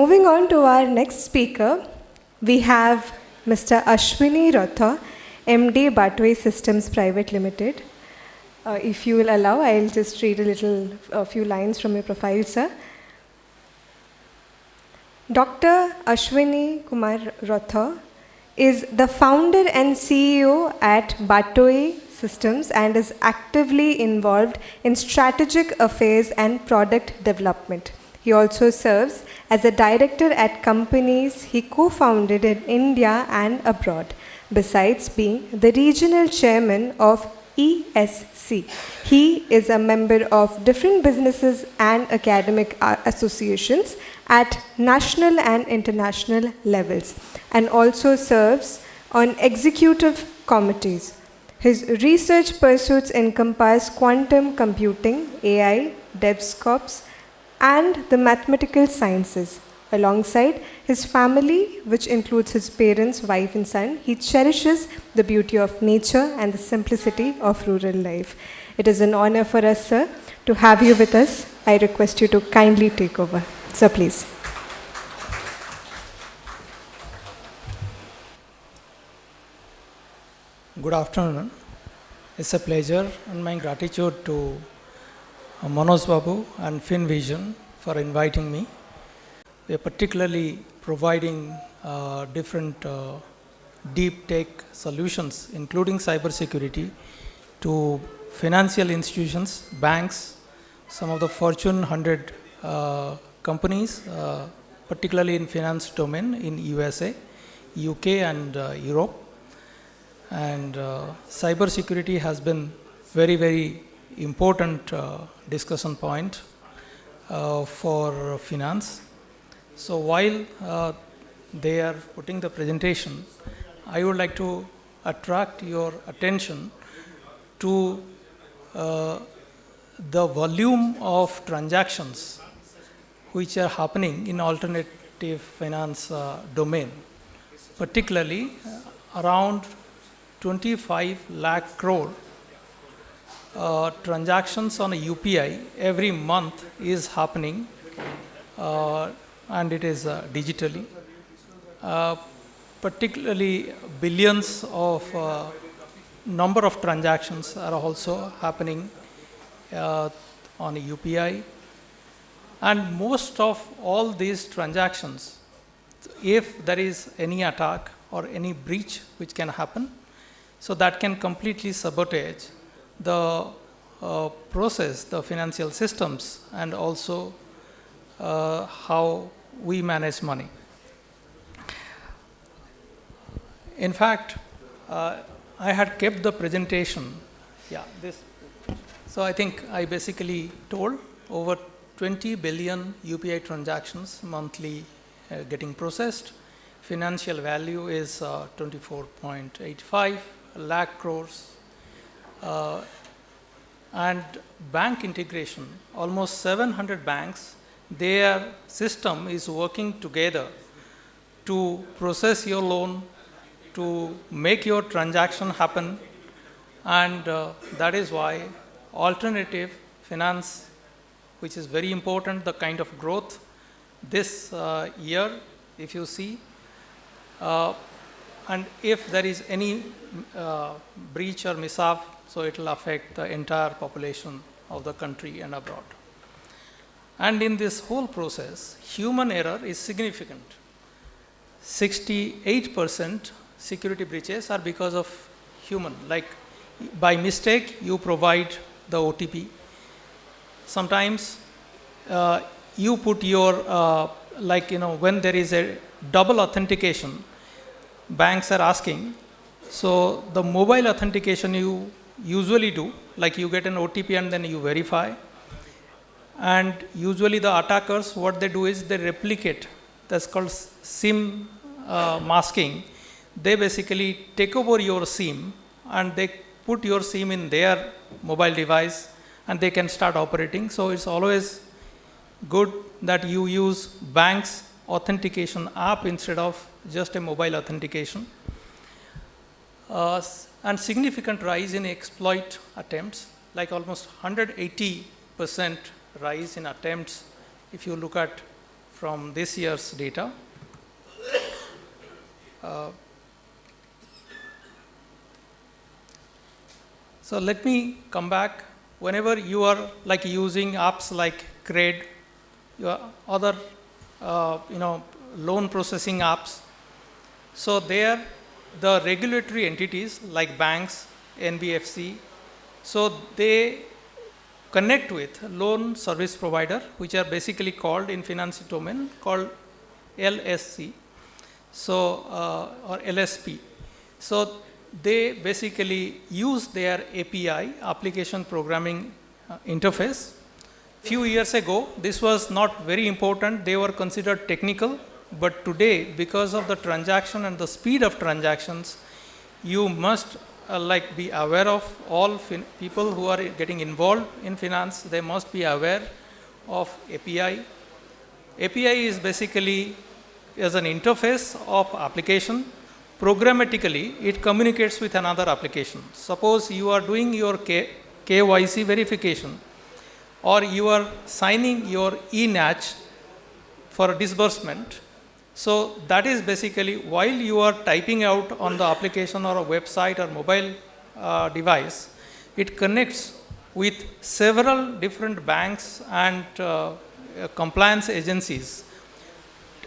moving on to our next speaker, we have Mr. Aswini Rath, MD, Batoi Systems Pvt. Limited. If you will allow, I'll just read a few lines from your profile, sir. Dr. Aswini Kumar Rath is the founder and CEO at Batoi Systems and is actively involved in strategic affairs and product development. He also serves as a director at companies he co-founded in India and abroad, besides being the regional chairman of ESC. He is a member of different businesses and academic associations at national and international levels, and also serves on executive committees. His research pursuits encompass quantum computing, AI, DevScops, and the mathematical sciences. Alongside his family, which includes his parents, wife, and son, he cherishes the beauty of nature and the simplicity of rural life. It is an honor for us, sir, to have you with us. I request you to kindly take over. Sir, please. Good afternoon. It's a pleasure and my gratitude to Manoj Babu and FINVISION for inviting me. We are particularly providing different deep tech solutions, including cybersecurity, to financial institutions, banks, some of the Fortune 100 companies, particularly in finance domain in USA, UK, and Europe. And cybersecurity has been very, very important discussion point for finance. So while they are putting the presentation, I would like to attract your attention to the volume of transactions which are happening in alternative finance domain, particularly around 25 lakh crore transactions on a UPI every month is happening, and it is digitally. Particularly billions of number of transactions are also happening on a UPI. And most of all these transactions, if there is any attack or any breach which can happen, so that can completely sabotage the process, the financial systems, and also how we manage money. In fact, I had kept the presentation. Yeah, this. So I think I basically told over 20 billion UPI transactions monthly getting processed. Financial value is 24.85 lakh crores. And bank integration, almost 700 banks, their system is working together to process your loan, to make your transaction happen, and that is why alternative finance, which is very important, the kind of growth this year, if you see, and if there is any breach or mishap, so it will affect the entire population of the country and abroad. And in this whole process, human error is significant. 68% security breaches are because of human. Like by mistake, you provide the OTP. Sometimes you put your, when there is a double authentication, banks are asking. So the mobile authentication you usually do, like you get an OTP and then you verify. And usually the attackers, what they do is they replicate. That's called SIM masking. They basically take over your SIM and they put your SIM in their mobile device and they can start operating. So it's always good that you use bank's authentication app instead of just a mobile authentication. And significant rise in exploit attempts, like almost 180% rise in attempts if you look at from this year's data. So let me come back. Whenever you are like using apps like Cred, your other loan processing apps, so there the regulatory entities like banks, NBFC, so they connect with loan service provider, which are basically called in finance domain called LSC, so or LSP. So they basically use their API, application programming interface. Few years ago, this was not very important. They were considered technical, but today, because of the transaction and the speed of transactions, you must be aware of all people who are getting involved in finance. They must be aware of API. API is basically as an interface of application. Programmatically, it communicates with another application. Suppose you are doing your KYC verification, or you are signing your e-NACH for a disbursement. So that is basically while you are typing out on the application or a website or mobile device, it connects with several different banks and compliance agencies,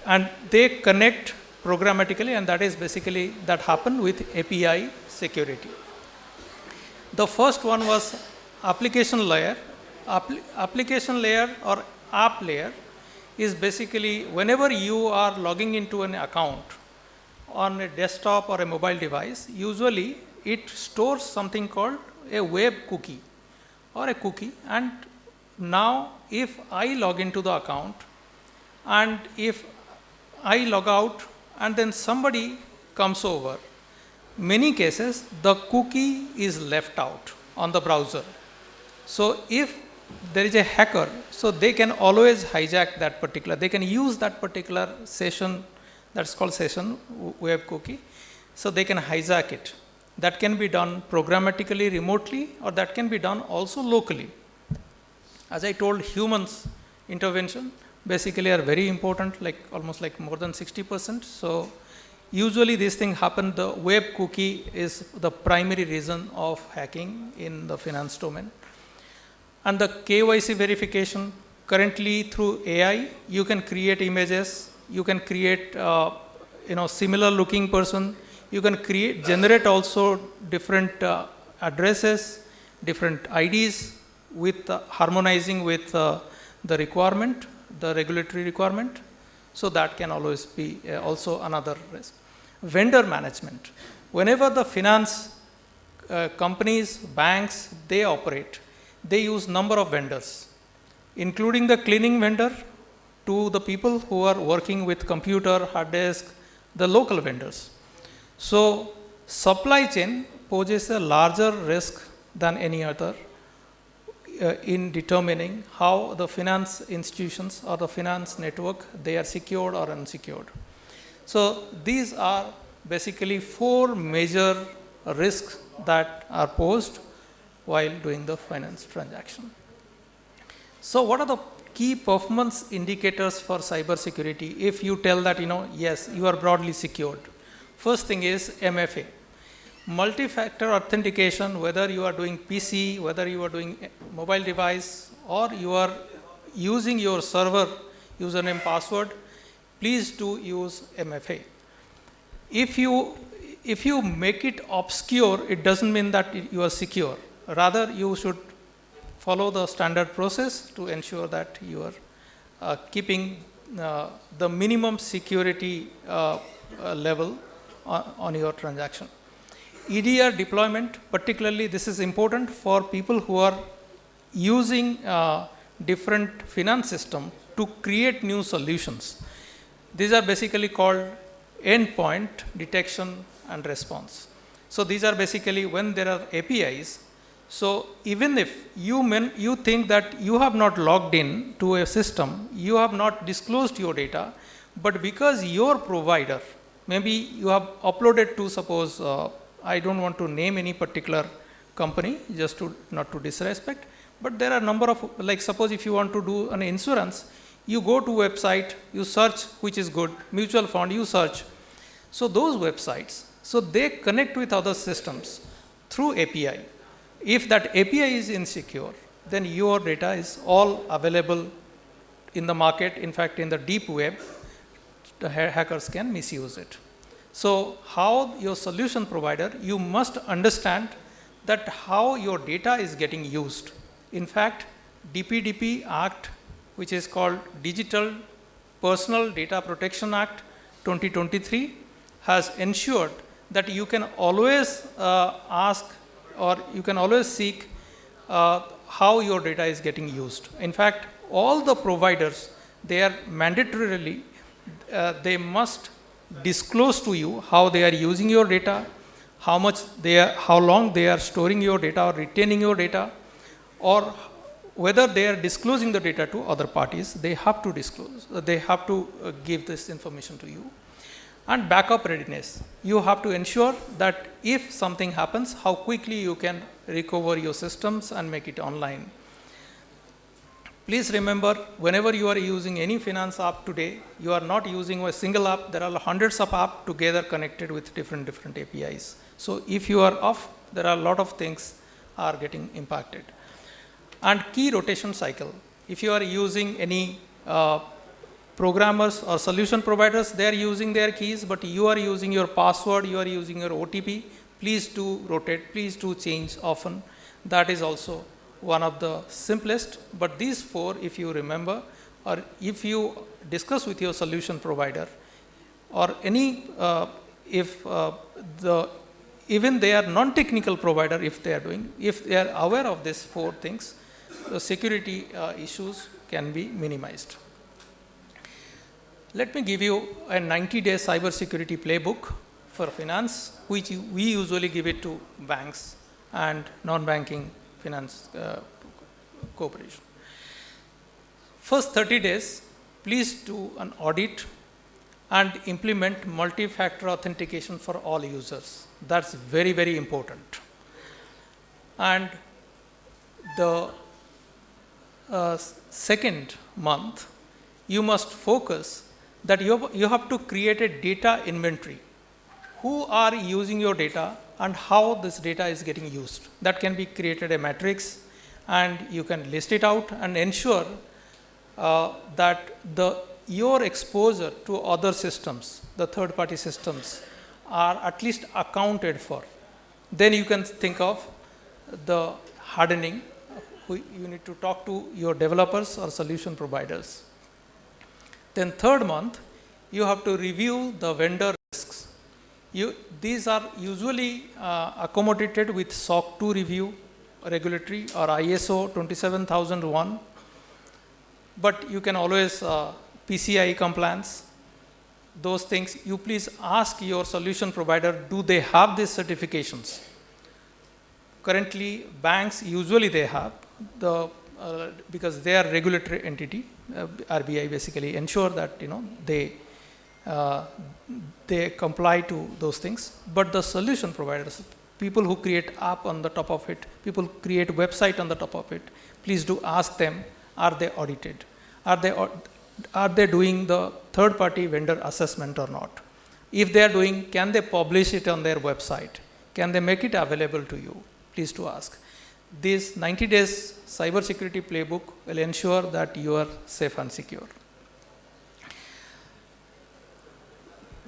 and they connect programmatically, and that is basically that happened with API security. The first one was application layer. Application layer or app layer is basically whenever you are logging into an account on a desktop or a mobile device, usually it stores something called a web cookie or a cookie, and now if I log into the account and if I log out and then somebody comes over, many cases the cookie is left out on the browser. So if there is a hacker, so they can always hijack that particular, they can use that particular session, that's called session web cookie, so they can hijack it. That can be done programmatically, remotely, or that can be done also locally. As I told, humans intervention basically are very important, like almost like more than 60%. So usually these things happen, the web cookie is the primary reason of hacking in the finance domain. And the KYC verification, currently through AI, you can create images, you can create similar looking person, you can generate also different addresses, different IDs with harmonizing with the requirement, the regulatory requirement. So that can always be also another risk. Vendor management. Whenever the finance companies, banks, they operate, they use number of vendors, including the cleaning vendor to the people who are working with computer, hard disk, the local vendors. So supply chain poses a larger risk than any other in determining how the finance institutions or the finance network, they are secured or unsecured. So these are basically 4 major risks that are posed while doing the finance transaction. So what are the key performance indicators for cyber security if you tell that, yes, you are broadly secured? First thing is MFA. Multi-factor authentication, whether you are doing PC, whether you are doing mobile device, or you are using your server username password, please do use MFA. If you make it obscure, it doesn't mean that you are secure. Rather, you should follow the standard process to ensure that you are keeping the minimum security level on your transaction. EDR deployment, particularly this is important for people who are using different finance system to create new solutions. These are basically called endpoint detection and response. So these are basically when there are APIs. So even if you think that you have not logged in to a system, you have not disclosed your data, but because your provider, maybe you have uploaded to, suppose, I don't want to name any particular company just to not to disrespect, but there are a number of, like suppose if you want to do an insurance, You go to website, you search which is good, mutual fund, you search. So those websites, so they connect with other systems through API. If that API is insecure, then your data is all available in the market. In fact, in the deep web, the hackers can misuse it. So how your solution provider, you must understand that how your data is getting used. In fact, DPDP Act, which is called Digital Personal Data Protection Act 2023, has ensured that you can always ask, or you can always seek how your data is getting used. In fact, all the providers, they are mandatorily, they must disclose to you how they are using your data, how long they are storing your data or retaining your data, or whether they are disclosing the data to other parties. They have to disclose, they have to give this information to you. And backup readiness. You have to ensure that if something happens, how quickly you can recover your systems and make it online. Please remember, whenever you are using any finance app today, you are not using a single app. There are hundreds of apps together connected with different APIs. So if you are off, there are a lot of things are getting impacted. And key rotation cycle. If you are using any programmers or solution providers, they are using their keys, but you are using your password, you are using your OTP, please do rotate, please do change often. That is also one of the simplest, but these four, if you remember, or if you discuss with your solution provider, or any, even they are non-technical provider, if they are aware of these four things, the security issues can be minimized. Let me give you a 90-day cybersecurity playbook for finance, which we usually give it to banks and non-banking finance corporation. First 30 days, please do an audit and implement multi-factor authentication for all users. That's very, very important. And the second month, you must focus that you have to create a data inventory. Who are using your data and how this data is getting used. That can be created a matrix, and you can list it out and ensure that your exposure to other systems, the third-party systems, are at least accounted for. Then you can think of the hardening. You need to talk to your developers or solution providers. Then third month, you have to review the vendor risks. These are usually accommodated with SOC 2 review, regulatory, or ISO 27001. But you can always PCI compliance, those things. You please ask your solution provider, do they have these certifications? Currently, banks usually they have because they are regulatory entity. RBI basically ensure that they comply to those things. But the solution providers, people who create app on the top of it, people create website on the top of it, please do ask them, are they audited? Are they doing the third party vendor assessment or not? If they are doing, can they publish it on their website? Can they make it available to you? Please do ask. This 90 days cybersecurity playbook will ensure that you are safe and secure.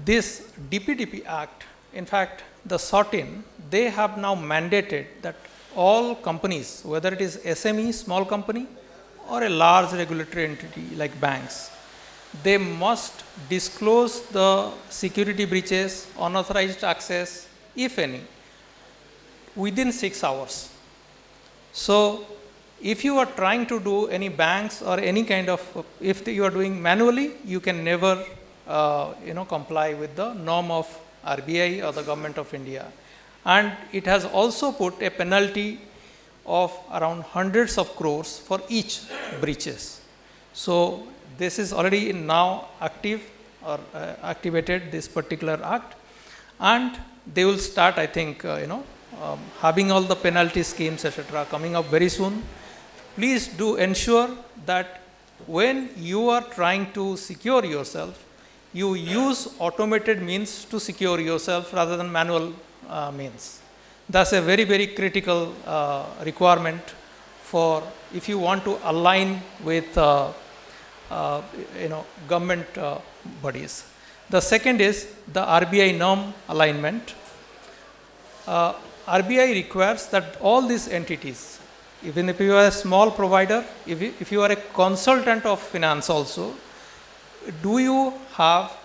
This DPDP Act, in fact, the SOTIN, they have now mandated that all companies, whether it is SME, small company, or a large regulatory entity like banks, they must disclose the security breaches, unauthorized access, if any, within 6 hours. So if you are trying to do any banks or any kind of, if you are doing manually, you can never comply with the norm of RBI or the government of India. And it has also put a penalty of around hundreds of crores for each breaches. So this is already now active or activated, this particular act, and they will start, I think, having all the penalty schemes, etc., coming up very soon. Please do ensure that when you are trying to secure yourself, you use automated means to secure yourself rather than manual means. That's a very, very critical requirement for if you want to align with government bodies. The second is the RBI norm alignment. RBI requires that all these entities, even if you are a small provider, if you are a consultant of finance also, do you have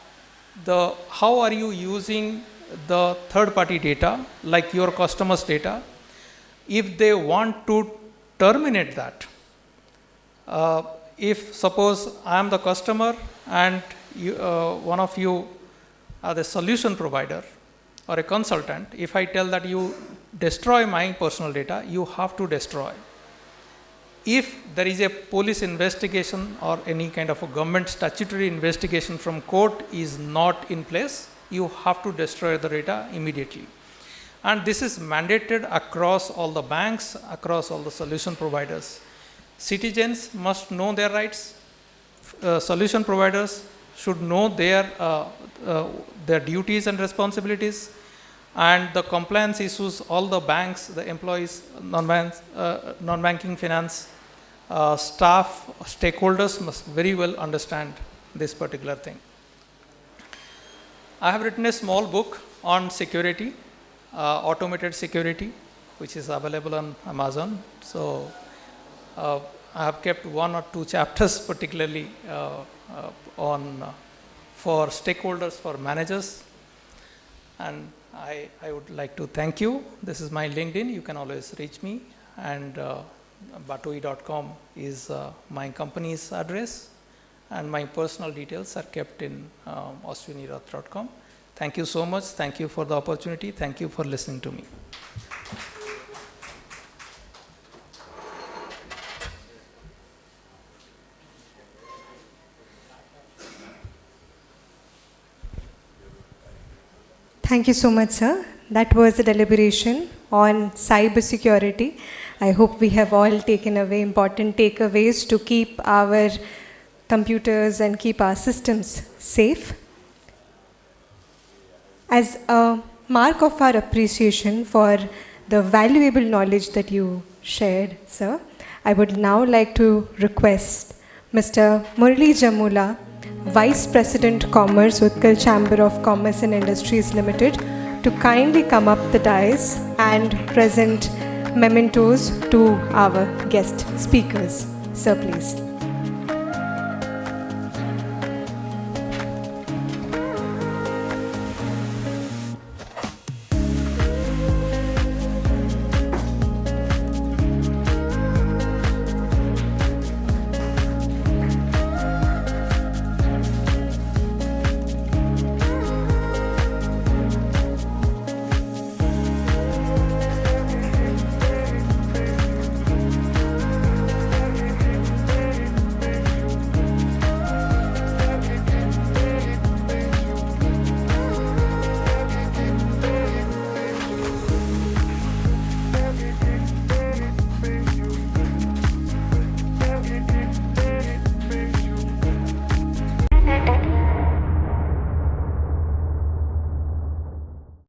how are you using the third party data like your customers data? If they want to terminate that, if suppose I am the customer and one of you are the solution provider or a consultant, if I tell that you destroy my personal data, you have to destroy. If there is a police investigation or any kind of a government statutory investigation from court is not in place, you have to destroy the data immediately. And this is mandated across all the banks, across all the solution providers. Citizens must know their rights. Solution providers should know their duties and responsibilities. And the compliance issues, all the banks, the employees, non-banking finance, staff, stakeholders must very well understand this particular thing. I have written a small book on security, automated security, which is available on Amazon. So I have kept 1 or 2 chapters particularly for stakeholders, for managers. And I would like to thank you. This is my LinkedIn. You can always reach me. And batoi.com is my company's address. And my personal details are kept in aswinirath.com. Thank you so much. Thank you for the opportunity. Thank you for listening to me. Thank you so much, sir. That was a deliberation on cybersecurity. I hope we have all taken away important takeaways to keep our computers and keep our systems safe. As a mark of our appreciation for the valuable knowledge that you shared, sir, I would now like to request Mr. Murali Jamula, Vice President Commerce, UCCIL Chamber of Commerce and Industries Limited, to kindly come up the dais and present mementos to our guest speakers. Sir, please.